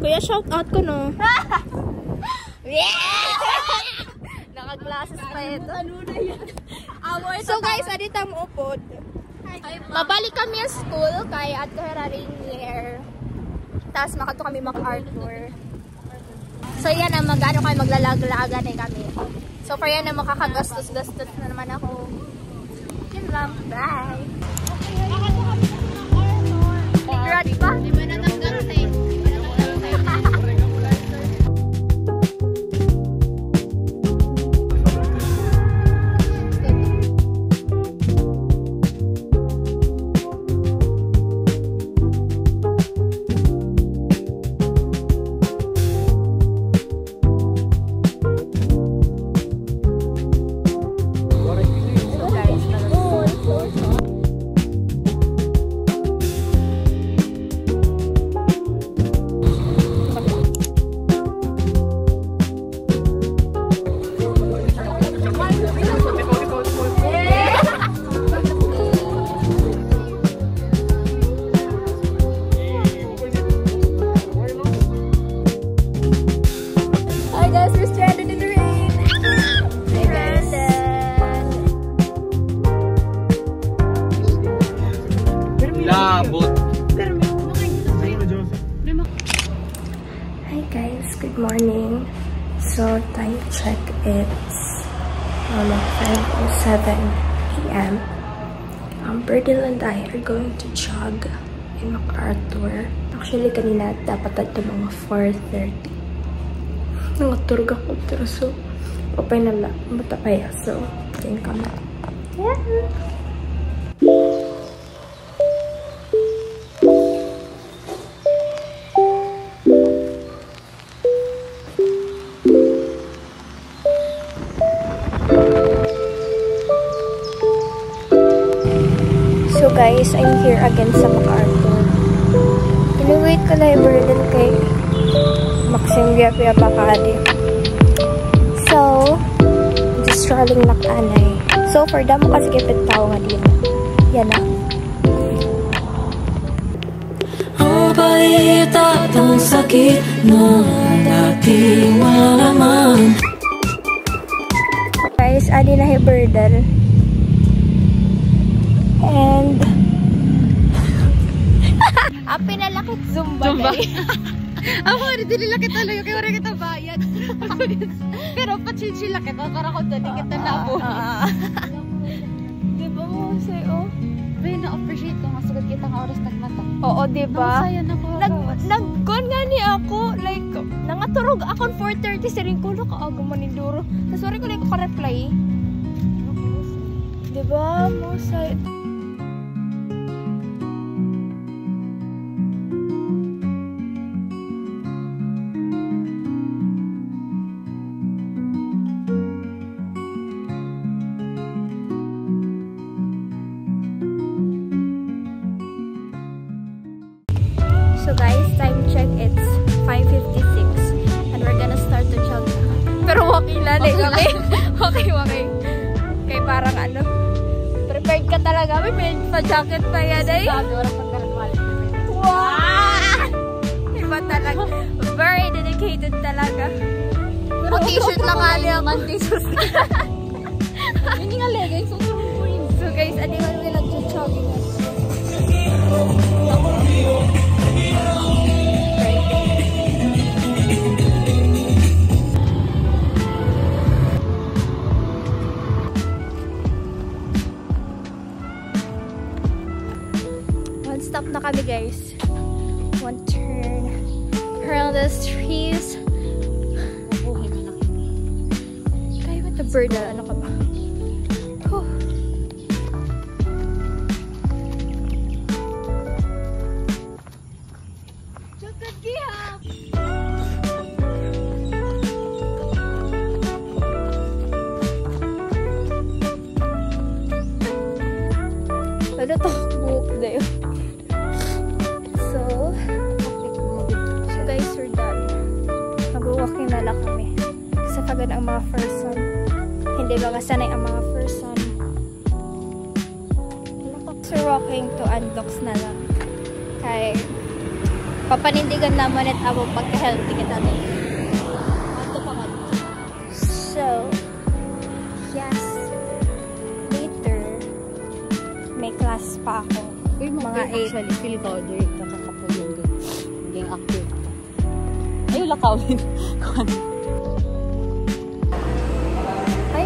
Kuya, shout out ko, no? Naka-glasses pa ito. So guys, adita mo upod. Mabalik kami ang school kay at kahiraring year. Tapos makato kami MacArthur. So yan na, mag-ano kayo, maglalaglagan eh kami. So for yan na, makakagastos-gastos na naman ako. Yun lang, bye! Grad pa? Di ba natanggal eh? Hi guys, good morning. So time check, it's 5:07 AM. Berdil and I are going to jog in MacArthur. Actually kanina dapat ito mga 4:30. Nangaturog ako pero so opay na lang matapaya, so tingin kami. Yeah. So guys, I'm here again sa MacArthur. Inu-wait ko na yung burden kay Maxim Via Bacadi. So, just strolling lang anay. So, for damo kasi kipit tao nga dito. Yan na. Ang bait at ang sakit na dating malaman. Guys, adi na yung burden. And ang pinalakit Zumba. Ako rin dinilakit talaga kaya wala kita bayad. Pero pachinchila kita para ko doon kita na po. Diba mo sa'yo? Pero na-appreciate ko masugod kita ng oras nagmata. Oo, diba? Masaya na ko. Nag-gon nga ni ako, like, nangaturog ako 4:30 sa rin ko, nakaago maninduro. Tapos wari ko like ka-reply. Diba mo sa'yo? So guys, time check, it's 5:56 and we're gonna start to jog. Pero walking lang eh kami. Okay. Kaya parang ano, prepared ka talaga. May pa-jacket pa yan eh. Wow! Iba talaga. Very dedicated talaga. Mag-t-shirt lang kali ang anti-sus. Hindi nga leggings. So guys, adi nga nila nag-jogging. One stop na kami guys. One turn around the trees. Tayo with the bird. Ano ka ba? Oh. Ano to? Buhok na yun. So guys, we're done. Mag-walking na lang kami. Kasi pagod ang mga person. Hindi ba kasanay ang mga person. So walking to Unlocks na lang. Kay papanindigan naman at ako pagka-healthy kita din. So, yes. Later, may class pa ako. Uy, mga 8. Actually, feel ko order. Kakakapulong din. Naging active. Ay, lakawin. Ay.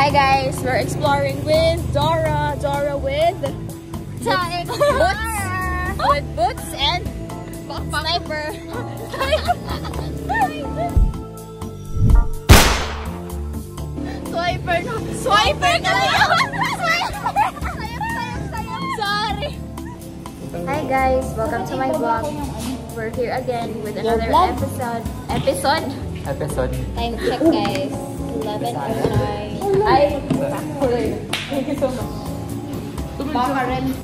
Hi guys, we're exploring with Dora. Dora with boots. With boots and sniper. Swiper na lang. Sorry. Hi guys, welcome to my vlog. We're here again with another episode. Time check guys. 11:09. Ay, thank you so much. Baka rin.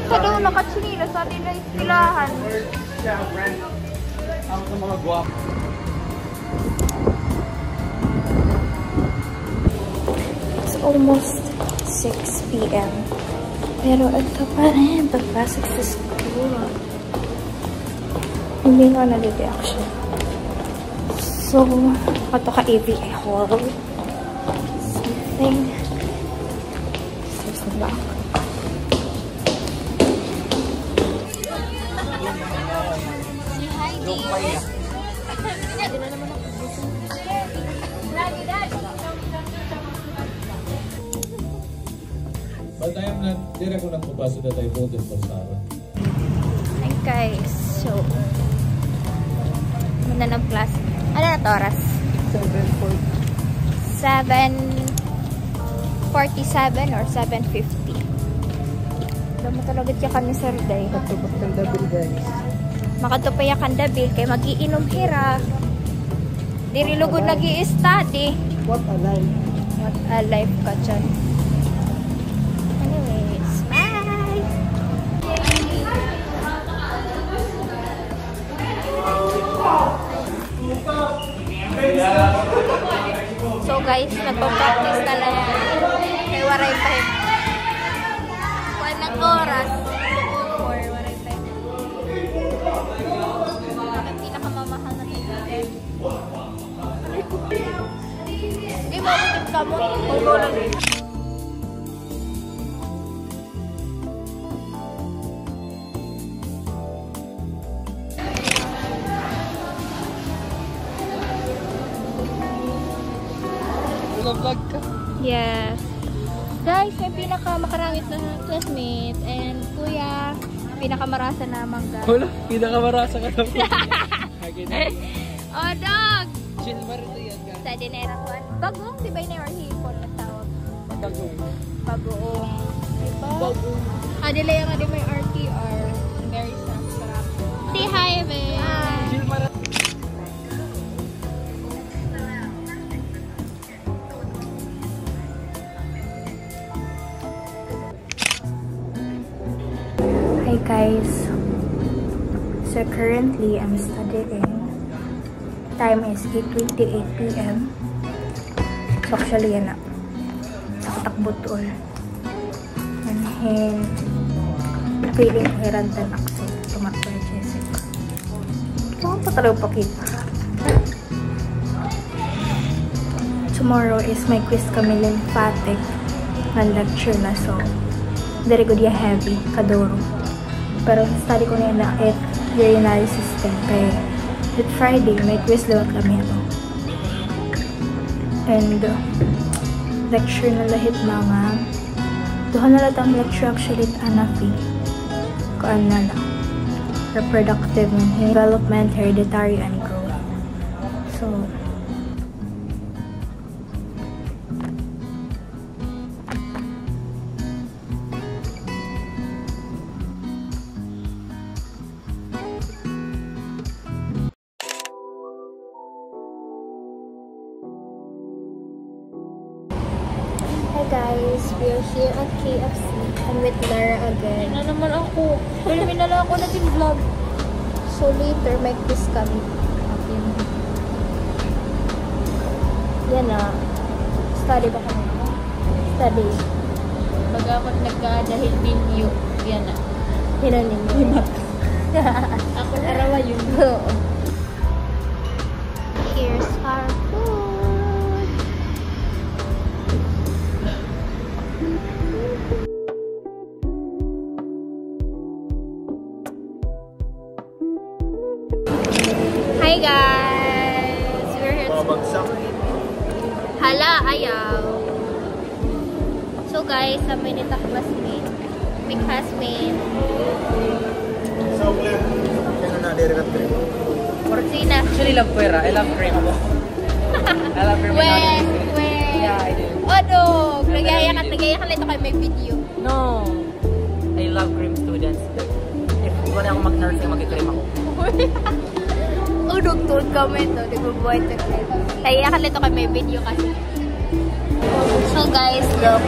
Sa doon, nakatsinila sa atin na istilahan. Ang mga guwapo. It's almost 6 p.m. Pero ito pa rin, pagpasok sa school. Hindi nga nalireaction. So, ito ka AVA hall. Something. There's a lock. But I am not, hindi ako nagpapasok na tayo voted for Sarah. Hi guys, so muna ng class. Ano na to oras? 7:47 or 7:50. Alam mo talaga siya kami sir day. Matubak ng dabil guys. Makatupay ang dabil kay mag-iinom hira. Dirilugod nag-i-study. What a life. What a life ka dyan. Anyways, bye! So guys, nagpa-practice na lang yan. Kay waray pa yun. Walang oras. Or waray pa yun. Ang pinakamamahal na ticket. Hindi mo ulit ka mo. Ulo lang yun. Vlog ka? Yes. Guys, may pinakamakarangit na classmate and kuya, pinakamarasa na mangga. Wala, pinakamarasa ka na po. Oh, dog! Chill marito yan guys. Sa dinera ko. Bagoong, di ba yun yung hipon na tawag? Bagoong. Bagoong. Diba? Bagoong. Adila yung adi may RTR. Very sarap. Say hi, babe! Chill marito. Hi guys. So currently I'm studying. Time is 8:28 p.m. So actually yan na. Sa katakbo tool. And then feeling ko hirantan ako. Tumakbo ni Jessica. Ito pa talaga pakita. Tomorrow is my quiz kami lymphatic na lecture na so very good ya heavy, kadoro. Pero study ko na yun na urinary system. Kaya with Friday, may quiz lewat kami ito. And lecture na lahit mga Duha na lang ang lecture actually anafi. Kuan na lang. Reproductive and development, hereditary, and growth. So, hi guys, we are here at KFC. I'm with Lara again. Ano naman ako? Filmin na lang ako natin vlog. So later, may quiz kami. Yan na. Study ba kami? Study. Bagamot nagka-dahil video. Yan na. Hinanin mo. Ako arawa yun. Oo. Here's our food. Hi guys! We're here to Hala, ayaw. So guys, sabi ni classmate. May classmate. Porcina. Actually, love Puera. I love cream. I love cream. Yeah, I do. Odo! Nagaya ka lang ito kayo may video. No. I love cream students. If wala akong mag-nurse, mag-cream ako. Udog tuod kami ito. Nag-bubuhay ito. Nagaya ka lang ito kayo may video kasi. So guys, look.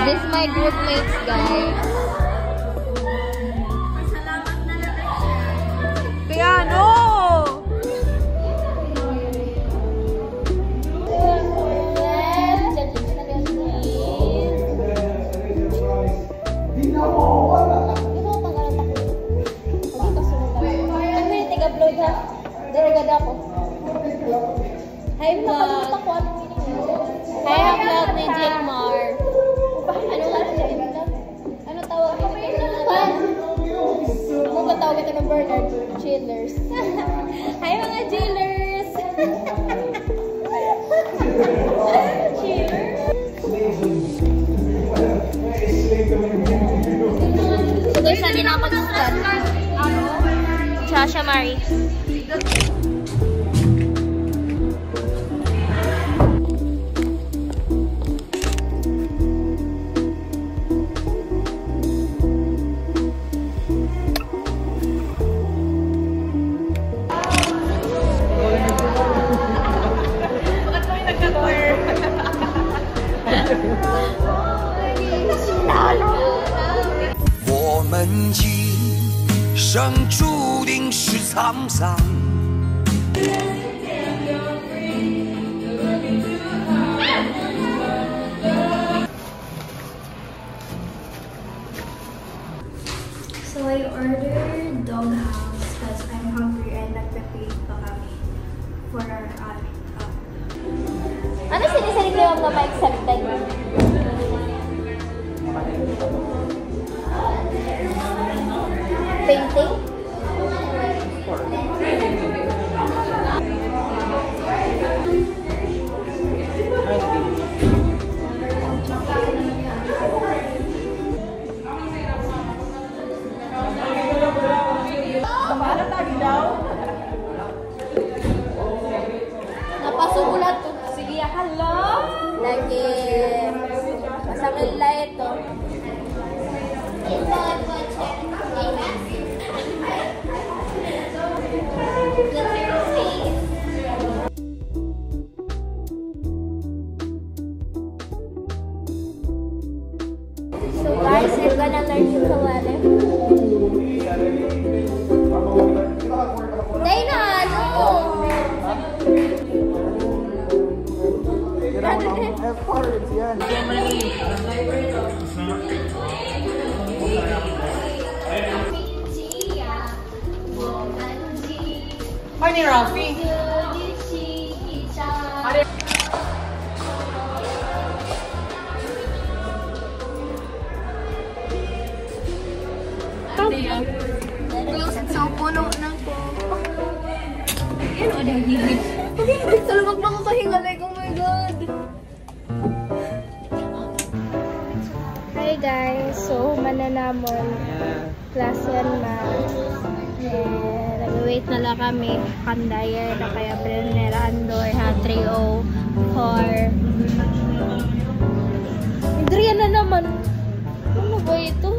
This is my group mates, guys. Piano! Upload ha. Diragad ako. Hi vlog. Hi vlog ni Jilmar. Ano nga siya? Ano tawag ito? Ano ba tawag ito ng Bernard? Chillers. Hi mga chillers. Chillers. So guys, sabi na mag-start. Sasha Mari.我们今生注定是沧桑。So I ordered Doghouse because I'm hungry and nagpe-pay pa kami for our Ano sinisalig niyo na ma-accepted? Painting? Napasugulat to. Sige, hello? Lagi. Masangil na ito. So guys, I'm gonna learn ukulele. Day na, ano? Hi ni Rafi. So, puno ng po. Yan o, dahil. Sa lumag na kakahinga, like, oh my God. Hi guys, so mananamon. Class 1 na. Nag-wait na lang kami. Kandayan na kaya Brenner Andor ha 304. Adrian na naman. Ano ba ito?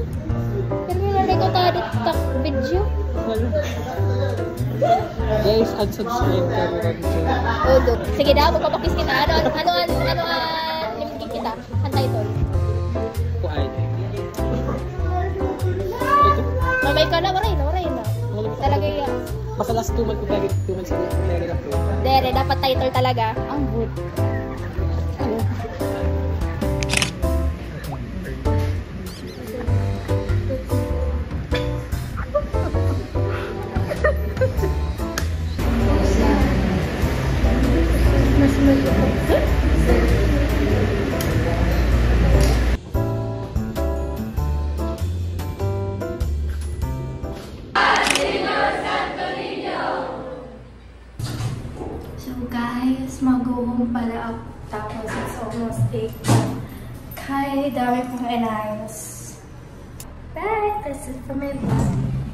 Pero nalay ko tayo tak video. Guys, unsubscribe ka mo kami. Sige daw, magpapakis kita. Ano limigin kita? Ang title. Kuan. Mamay ka na, waray na. Talaga yan. Basta last 2 months ko lagi 2 months ko lagi na po. Dere, dapat title talaga. Ang good. So guys, mag-go-home pala ako. Tapos it's almost 8. Kaya dami pong inayos. Bye! That's it for my vlog.